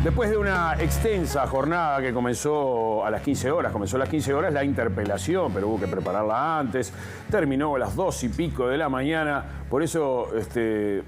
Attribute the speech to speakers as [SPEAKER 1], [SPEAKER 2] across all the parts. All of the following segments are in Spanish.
[SPEAKER 1] Después de una extensa jornada que comenzó a las 15 horas, la interpelación, pero hubo que prepararla antes, terminó a las 2 y pico de la mañana. Por eso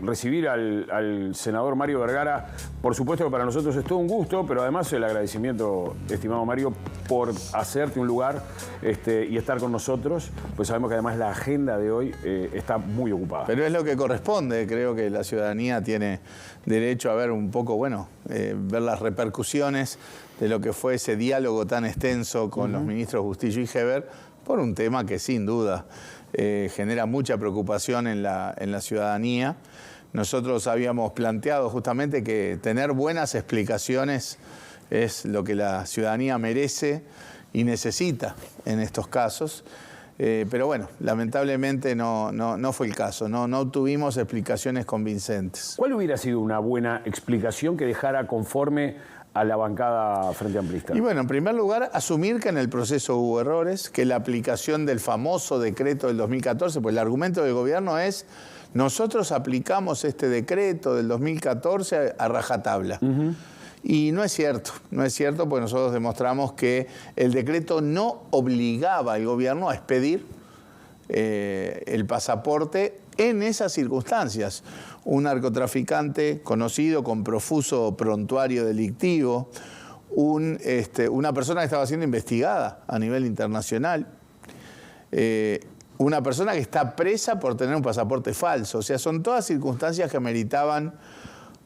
[SPEAKER 1] recibir al senador Mario Vergara, por supuesto que para nosotros es todo un gusto, pero además el agradecimiento, estimado Mario, por hacerte un lugar y estar con nosotros, pues sabemos que además la agenda de hoy está muy ocupada.
[SPEAKER 2] Pero es lo que corresponde, creo que la ciudadanía tiene derecho a ver un poco, ver las repercusiones de lo que fue ese diálogo tan extenso con los ministros Bustillo y Heber, por un tema que sin duda genera mucha preocupación en la ciudadanía. Nosotros habíamos planteado justamente que tener buenas explicaciones es lo que la ciudadanía merece y necesita en estos casos. Pero bueno, lamentablemente no fue el caso, no obtuvimos explicaciones convincentes.
[SPEAKER 1] ¿Cuál hubiera sido una buena explicación que dejara conforme a la bancada Frente Amplista?
[SPEAKER 2] Y bueno, en primer lugar, asumir que en el proceso hubo errores, que la aplicación del famoso decreto del 2014, pues el argumento del gobierno es: nosotros aplicamos este decreto del 2014 a rajatabla. Y no es cierto, porque nosotros demostramos que el decreto no obligaba al gobierno a expedir el pasaporte en esas circunstancias. Un narcotraficante conocido con profuso prontuario delictivo, una persona que estaba siendo investigada a nivel internacional, una persona que está presa por tener un pasaporte falso. O sea, son todas circunstancias que meritaban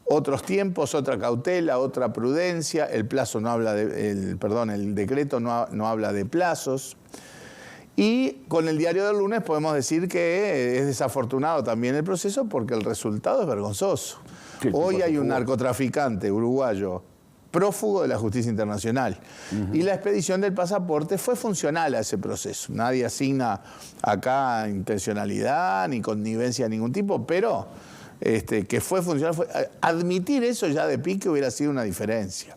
[SPEAKER 2] otros tiempos, otra cautela, otra prudencia. El plazo no habla el decreto no habla de plazos. Y con el diario del lunes podemos decir que es desafortunado también el proceso porque el resultado es vergonzoso. Sí, hoy hay un narcotraficante uruguayo prófugo de la justicia internacional. Y la expedición del pasaporte fue funcional a ese proceso. Nadie asigna acá intencionalidad ni connivencia de ningún tipo, pero que fue funcional. Admitir eso ya de pique hubiera sido una diferencia.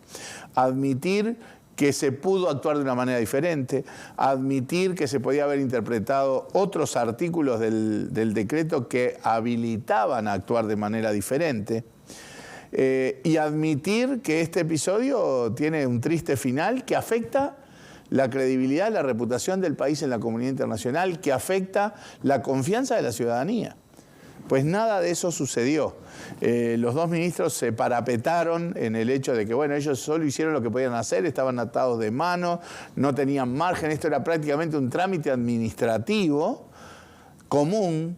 [SPEAKER 2] Admitir que se pudo actuar de una manera diferente, admitir que se podía haber interpretado otros artículos del decreto que habilitaban a actuar de manera diferente, y admitir que este episodio tiene un triste final que afecta la credibilidad, la reputación del país en la comunidad internacional, que afecta la confianza de la ciudadanía. Pues nada de eso sucedió. Los dos ministros se parapetaron en el hecho de que, ellos solo hicieron lo que podían hacer, estaban atados de mano, no tenían margen. Esto era prácticamente un trámite administrativo común.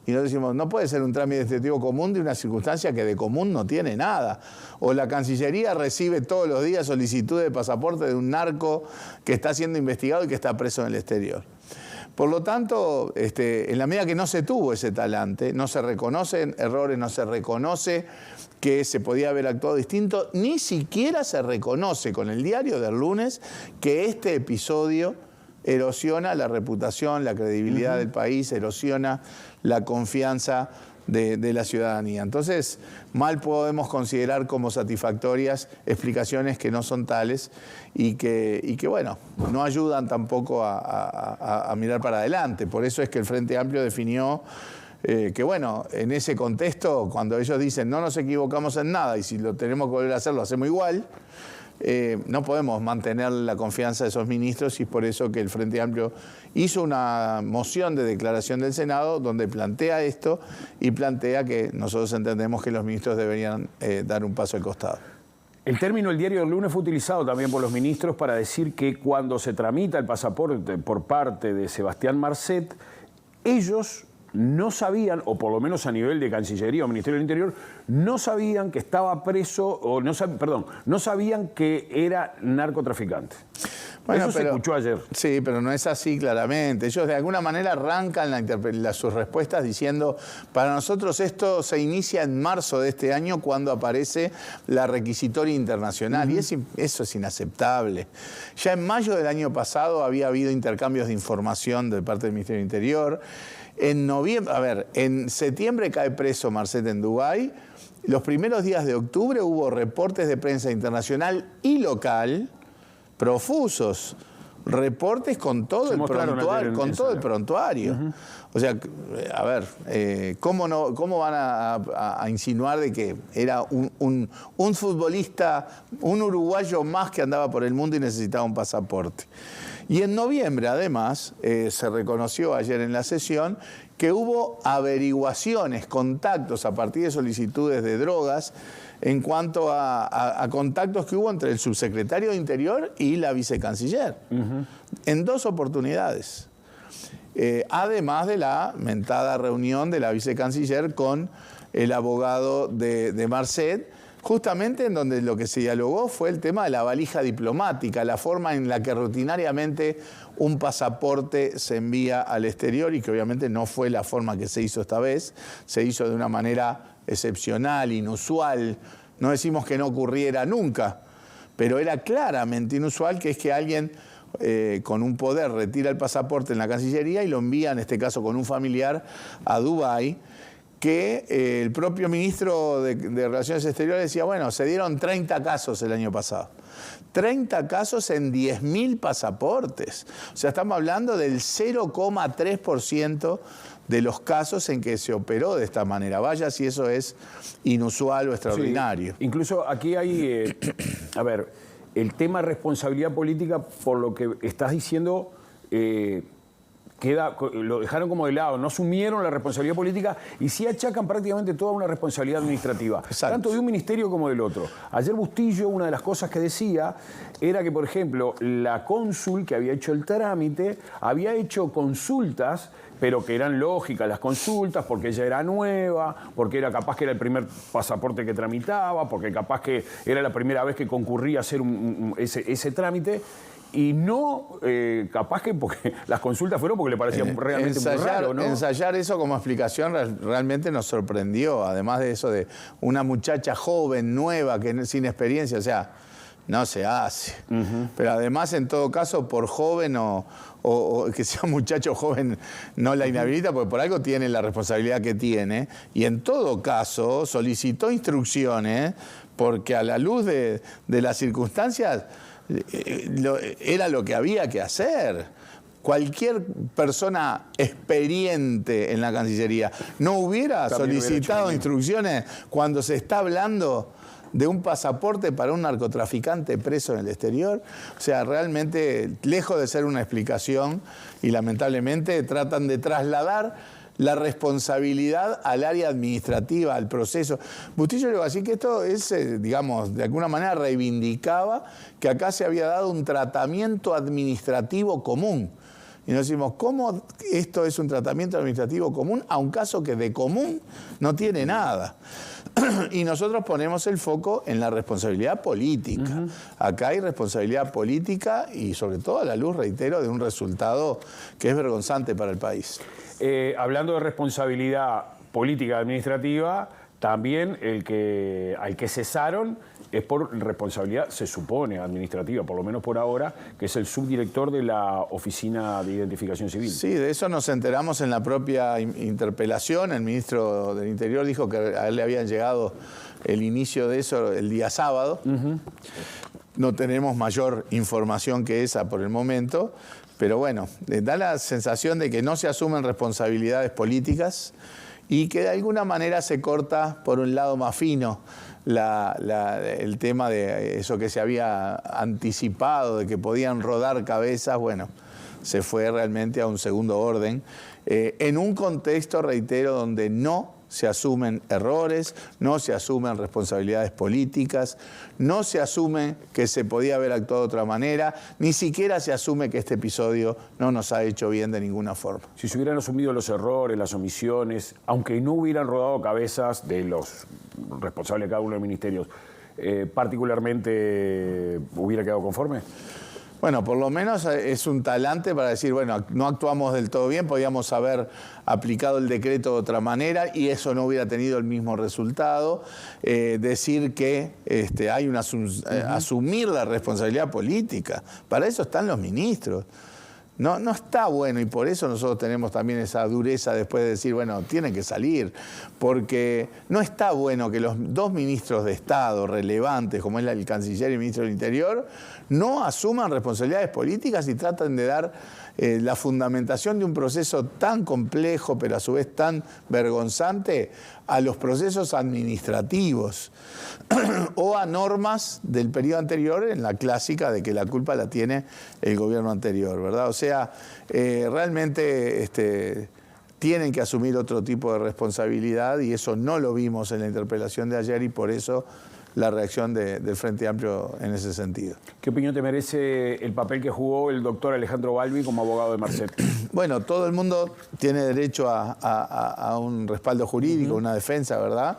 [SPEAKER 2] Y nosotros decimos, no puede ser un trámite administrativo común de una circunstancia que de común no tiene nada. O la Cancillería recibe todos los días solicitudes de pasaporte de un narco que está siendo investigado y que está preso en el exterior. Por lo tanto, en la medida que no se tuvo ese talante, no se reconocen errores, no se reconoce que se podía haber actuado distinto, ni siquiera se reconoce con el diario del lunes que este episodio erosiona la reputación, la credibilidad del país, erosiona la confianza de la ciudadanía. Entonces, mal podemos considerar como satisfactorias explicaciones que no son tales y que no ayudan tampoco a mirar para adelante. Por eso es que el Frente Amplio definió que, en ese contexto, cuando ellos dicen no nos equivocamos en nada y si lo tenemos que volver a hacer, lo hacemos igual, no podemos mantener la confianza de esos ministros y es por eso que el Frente Amplio hizo una moción de declaración del Senado donde plantea esto y plantea que nosotros entendemos que los ministros deberían dar un paso al costado.
[SPEAKER 1] El término "el diario del lunes" fue utilizado también por los ministros para decir que cuando se tramita el pasaporte por parte de Sebastián Marcet, ellos no sabían, o por lo menos a nivel de Cancillería o Ministerio del Interior, no sabían que estaba preso, o no sabían que era narcotraficante. Eso se escuchó ayer.
[SPEAKER 2] Sí, pero no es así claramente. Ellos de alguna manera arrancan sus respuestas diciendo, para nosotros esto se inicia en marzo de este año cuando aparece la requisitoria internacional. Y eso es inaceptable. Ya en mayo del año pasado había habido intercambios de información de parte del Ministerio del Interior. En septiembre cae preso Marcet en Dubái. Los primeros días de octubre hubo reportes de prensa internacional y local profusos reportes con todo el prontuario. O sea, a ver, ¿cómo van a insinuar de que era un futbolista, un uruguayo más que andaba por el mundo y necesitaba un pasaporte? Y en noviembre, además, se reconoció ayer en la sesión que hubo averiguaciones, contactos a partir de solicitudes de drogas en cuanto a contactos que hubo entre el subsecretario de Interior y la vicecanciller, en 2 oportunidades. Además de la mentada reunión de la vicecanciller con el abogado de Marcet, justamente en donde lo que se dialogó fue el tema de la valija diplomática, la forma en la que rutinariamente un pasaporte se envía al exterior y que obviamente no fue la forma que se hizo esta vez, se hizo de una manera excepcional, inusual. No decimos que no ocurriera nunca, pero era claramente inusual, que es que alguien con un poder retira el pasaporte en la Cancillería y lo envía, en este caso con un familiar, a Dubái, que el propio ministro de Relaciones Exteriores decía, bueno, se dieron 30 casos el año pasado. 30 casos en 10.000 pasaportes. O sea, estamos hablando del 0,3% de los casos en que se operó de esta manera. Vaya si eso es inusual o extraordinario.
[SPEAKER 1] Sí, incluso aquí hay, a ver, el tema responsabilidad política, por lo que estás diciendo, lo dejaron como de lado, no asumieron la responsabilidad política y sí achacan prácticamente toda una responsabilidad administrativa,
[SPEAKER 2] Exacto.
[SPEAKER 1] Tanto de un ministerio como del otro. Ayer Bustillo, una de las cosas que decía era que, por ejemplo, la cónsul que había hecho el trámite había hecho consultas, pero que eran lógicas las consultas, porque ella era nueva, porque era capaz que era el primer pasaporte que tramitaba, porque capaz que era la primera vez que concurría a hacer ese trámite. Y no, capaz que porque las consultas fueron porque le parecía realmente muy raro, ¿no?
[SPEAKER 2] Ensayar eso como explicación realmente nos sorprendió. Además de eso de una muchacha joven, nueva, sin experiencia, o sea, no se hace. Pero además, en todo caso, por joven o que sea muchacho joven no la inhabilita, porque por algo tiene la responsabilidad que tiene. Y en todo caso, solicitó instrucciones porque a la luz de las circunstancias era lo que había que hacer. Cualquier persona experiente en la Cancillería no hubiera solicitado instrucciones cuando se está hablando de un pasaporte para un narcotraficante preso en el exterior. O sea, realmente, lejos de ser una explicación, y lamentablemente tratan de trasladar la responsabilidad al área administrativa, al proceso. Bustillo le va a decir que esto es, digamos, de alguna manera reivindicaba que acá se había dado un tratamiento administrativo común. Y nos decimos, ¿cómo esto es un tratamiento administrativo común a un caso que de común no tiene nada? Y nosotros ponemos el foco en la responsabilidad política. Acá hay responsabilidad política y sobre todo a la luz, reitero, de un resultado que es vergonzante para el país.
[SPEAKER 1] Hablando de responsabilidad política administrativa, también al que cesaron es por responsabilidad, se supone, administrativa, por lo menos por ahora, que es el subdirector de la Oficina de Identificación Civil.
[SPEAKER 2] Sí, de eso nos enteramos en la propia interpelación. El ministro del Interior dijo que a él le habían llegado el inicio de eso el día sábado. No tenemos mayor información que esa por el momento, pero bueno, da la sensación de que no se asumen responsabilidades políticas y que de alguna manera se corta por un lado más fino el tema de eso que se había anticipado, de que podían rodar cabezas. Bueno, se fue realmente a un segundo orden, en un contexto, reitero, donde no se asumen errores, no se asumen responsabilidades políticas, no se asume que se podía haber actuado de otra manera, ni siquiera se asume que este episodio no nos ha hecho bien de ninguna forma.
[SPEAKER 1] Si se hubieran asumido los errores, las omisiones, aunque no hubieran rodado cabezas de los responsables de cada uno de los ministerios, particularmente, ¿hubiera quedado conforme?
[SPEAKER 2] Bueno, por lo menos es un talante para decir, bueno, no actuamos del todo bien, podíamos haber aplicado el decreto de otra manera y eso no hubiera tenido el mismo resultado. Decir que hay asumir la responsabilidad política. Para eso están los ministros. No está bueno, y por eso nosotros tenemos también esa dureza después de decir, bueno, tienen que salir, porque no está bueno que los dos ministros de Estado relevantes, como es el canciller y el ministro del Interior, no asuman responsabilidades políticas y traten de dar la fundamentación de un proceso tan complejo, pero a su vez tan vergonzante, a los procesos administrativos o a normas del periodo anterior, en la clásica de que la culpa la tiene el gobierno anterior, ¿verdad? O sea, realmente tienen que asumir otro tipo de responsabilidad, y eso no lo vimos en la interpelación de ayer, y por eso la reacción del Frente Amplio en ese sentido.
[SPEAKER 1] ¿Qué opinión te merece el papel que jugó el doctor Alejandro Balbi como abogado de Marcet?
[SPEAKER 2] Bueno, todo el mundo tiene derecho a un respaldo jurídico, una defensa, ¿verdad?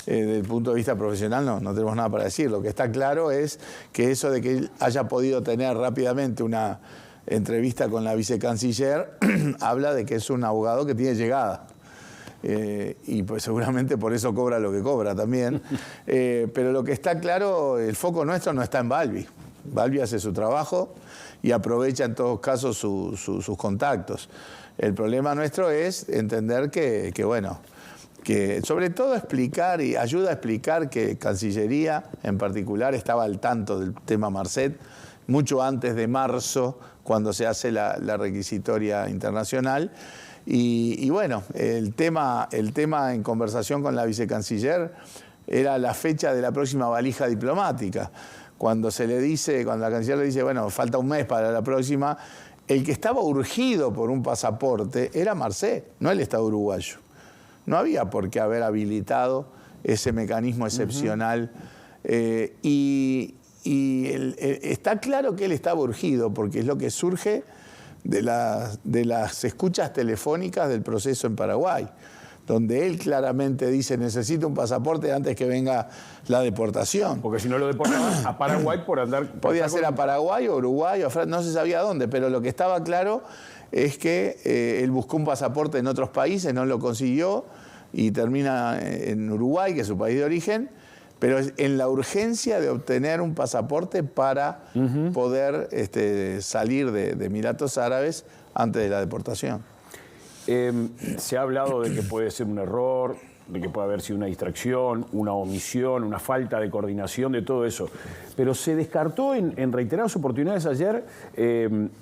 [SPEAKER 2] Desde el punto de vista profesional no tenemos nada para decir. Lo que está claro es que eso de que él haya podido tener rápidamente una entrevista con la vicecanciller habla de que es un abogado que tiene llegada. Y pues seguramente por eso cobra lo que cobra también. Pero lo que está claro, el foco nuestro no está en Balbi. Balbi hace su trabajo y aprovecha en todos casos sus contactos. El problema nuestro es entender que sobre todo explicar, y ayuda a explicar que Cancillería en particular estaba al tanto del tema Marcet mucho antes de marzo, cuando se hace la requisitoria internacional. Y bueno, el tema en conversación con la vicecanciller era la fecha de la próxima valija diplomática. Cuando la canciller le dice, bueno, falta un mes para la próxima, el que estaba urgido por un pasaporte era Marcet, no el Estado uruguayo. No había por qué haber habilitado ese mecanismo excepcional. Está claro que él estaba urgido, porque es lo que surge de las escuchas telefónicas del proceso en Paraguay, donde él claramente dice, necesito un pasaporte antes que venga la deportación.
[SPEAKER 1] Porque si no lo deportaban a Paraguay por andar...
[SPEAKER 2] Podía ser a Paraguay o Uruguay o a Francia, no se sabía dónde, pero lo que estaba claro es que él buscó un pasaporte en otros países, no lo consiguió y termina en Uruguay, que es su país de origen, pero en la urgencia de obtener un pasaporte para poder salir de Emiratos Árabes antes de la deportación.
[SPEAKER 1] Se ha hablado de que puede ser un error, de que puede haber sido una distracción, una omisión, una falta de coordinación, de todo eso. Pero se descartó en reiteradas oportunidades ayer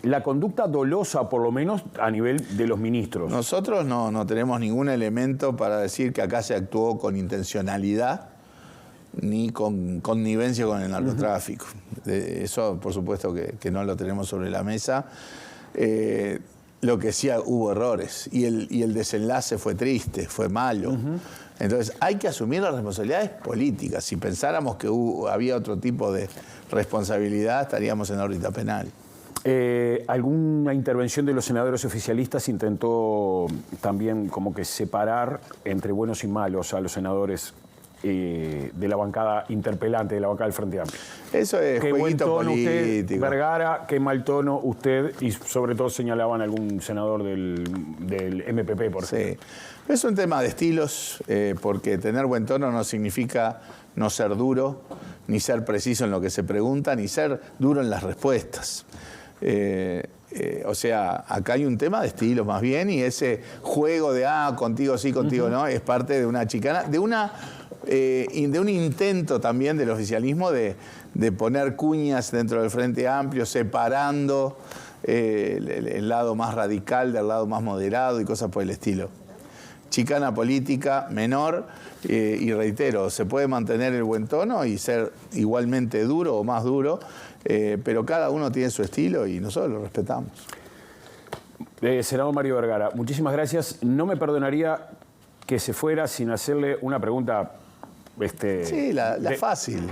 [SPEAKER 1] la conducta dolosa, por lo menos a nivel de los ministros.
[SPEAKER 2] Nosotros no tenemos ningún elemento para decir que acá se actuó con intencionalidad ni con connivencia con el narcotráfico. Eso, por supuesto, que no lo tenemos sobre la mesa. Lo que sí hubo errores y el desenlace fue triste, fue malo. Entonces hay que asumir las responsabilidades políticas. Si pensáramos que había otro tipo de responsabilidad, estaríamos en la órbita penal.
[SPEAKER 1] ¿Alguna intervención de los senadores oficialistas intentó también como que separar entre buenos y malos a los senadores de la bancada interpelante, de la bancada del Frente Amplio?
[SPEAKER 2] Eso es jueguito político.
[SPEAKER 1] Usted, Vergara, qué mal tono usted, y sobre todo señalaban algún senador del MPP, por ejemplo.
[SPEAKER 2] Sí. Es un tema de estilos, porque tener buen tono no significa no ser duro, ni ser preciso en lo que se pregunta, ni ser duro en las respuestas. O sea, acá hay un tema de estilos más bien, y ese juego de contigo sí, contigo no, es parte de una chicana, de un intento también del oficialismo de poner cuñas dentro del Frente Amplio, separando el lado más radical del lado más moderado y cosas por el estilo. Chicana política menor, y reitero, se puede mantener el buen tono y ser igualmente duro o más duro, pero cada uno tiene su estilo y nosotros lo respetamos.
[SPEAKER 1] Senador Mario Vergara, muchísimas gracias. No me perdonaría que se fuera sin hacerle una pregunta
[SPEAKER 2] sí, la fácil.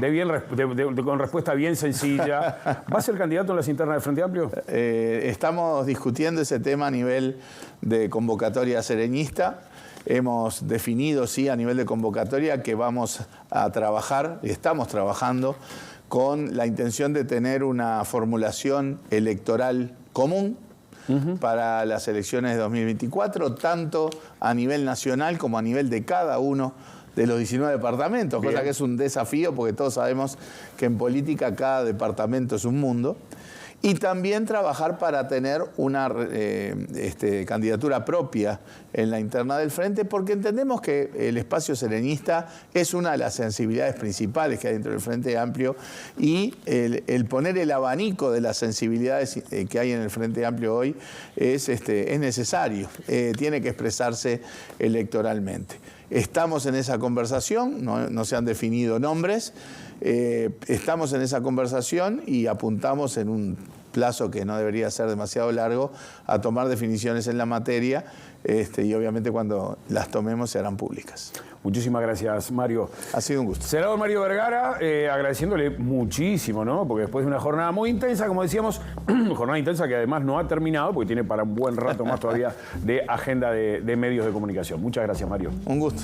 [SPEAKER 1] Con respuesta bien sencilla. ¿Va a ser candidato en las internas del Frente Amplio?
[SPEAKER 2] Estamos discutiendo ese tema a nivel de convocatoria sereñista. Hemos definido, sí, a nivel de convocatoria que vamos a trabajar, y estamos trabajando, con la intención de tener una formulación electoral común para las elecciones de 2024, tanto a nivel nacional como a nivel de cada uno de los 19 departamentos, cosa que es un desafío porque todos sabemos que en política cada departamento es un mundo. y también trabajar para tener una candidatura propia en la interna del Frente, porque entendemos que el espacio serenista es una de las sensibilidades principales que hay dentro del Frente Amplio, y el poner el abanico de las sensibilidades que hay en el Frente Amplio hoy es necesario, tiene que expresarse electoralmente. Estamos en esa conversación, no se han definido nombres, estamos en esa conversación y apuntamos en un plazo que no debería ser demasiado largo a tomar definiciones en la materia, y obviamente cuando las tomemos se harán públicas.
[SPEAKER 1] Muchísimas gracias, Mario.
[SPEAKER 2] Ha sido un gusto.
[SPEAKER 1] Senador Mario Vergara, agradeciéndole muchísimo, ¿no? Porque después de una jornada muy intensa, como decíamos, jornada intensa que además no ha terminado, porque tiene para un buen rato más todavía de agenda de medios de comunicación. Muchas gracias, Mario.
[SPEAKER 2] Un gusto.